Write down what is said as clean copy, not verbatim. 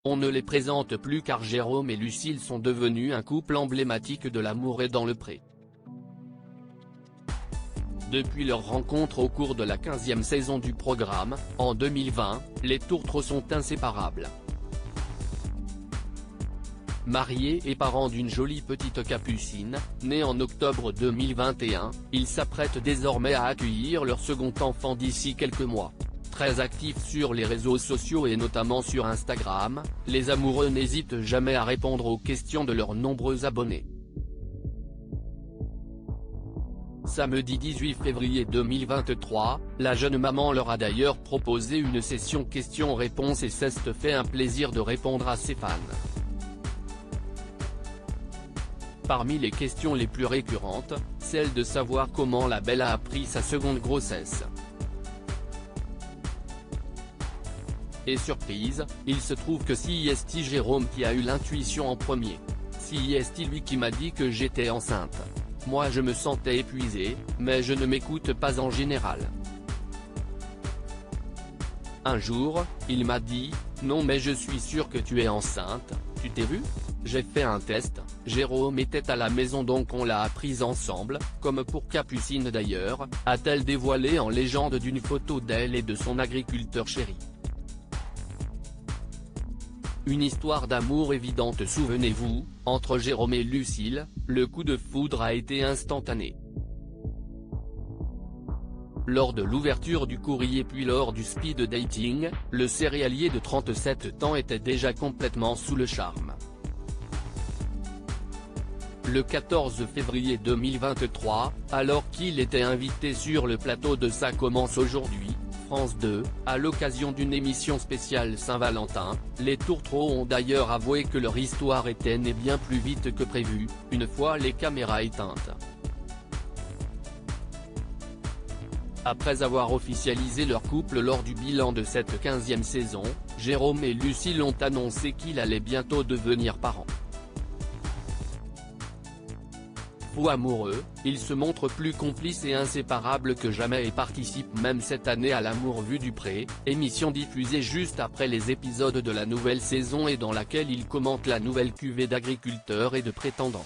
on ne les présente plus car Jérôme et Lucille sont devenus un couple emblématique de l'amour et dans le pré. Depuis leur rencontre au cours de la 15e saison du programme, en 2020, les tourtereaux sont inséparables. Mariés et parents d'une jolie petite capucine, née en octobre 2021, ils s'apprêtent désormais à accueillir leur second enfant d'ici quelques mois. Très actifs sur les réseaux sociaux et notamment sur Instagram, les amoureux n'hésitent jamais à répondre aux questions de leurs nombreux abonnés. Samedi 18 février 2023, la jeune maman leur a d'ailleurs proposé une session questions-réponses et s'est fait un plaisir de répondre à ses fans. Parmi les questions les plus récurrentes, celle de savoir comment la belle a appris sa seconde grossesse. Et surprise, il se trouve que c'est Jérôme qui a eu l'intuition en premier. C'est lui qui m'a dit que j'étais enceinte. Moi je me sentais épuisée, mais je ne m'écoute pas en général. Un jour, il m'a dit, non mais je suis sûr que tu es enceinte, tu t'es vu ? J'ai fait un test, Jérôme était à la maison donc on l'a apprise ensemble, comme pour Capucine d'ailleurs, a-t-elle dévoilé en légende d'une photo d'elle et de son agriculteur chéri. Une histoire d'amour évidente souvenez-vous, entre Jérôme et Lucille, le coup de foudre a été instantané. Lors de l'ouverture du courrier puis lors du speed dating, le céréalier de 37 ans était déjà complètement sous le charme. Le 14 février 2023, alors qu'il était invité sur le plateau de Ça commence aujourd'hui, France 2, à l'occasion d'une émission spéciale Saint-Valentin, les tourtereaux ont d'ailleurs avoué que leur histoire était née bien plus vite que prévu, une fois les caméras éteintes. Après avoir officialisé leur couple lors du bilan de cette 15e saison, Jérôme et Lucille ont annoncé qu'ils allaient bientôt devenir parents. Fous amoureux, ils se montrent plus complices et inséparables que jamais et participent même cette année à l'Amour vu du pré, émission diffusée juste après les épisodes de la nouvelle saison et dans laquelle ils commentent la nouvelle cuvée d'agriculteurs et de prétendants.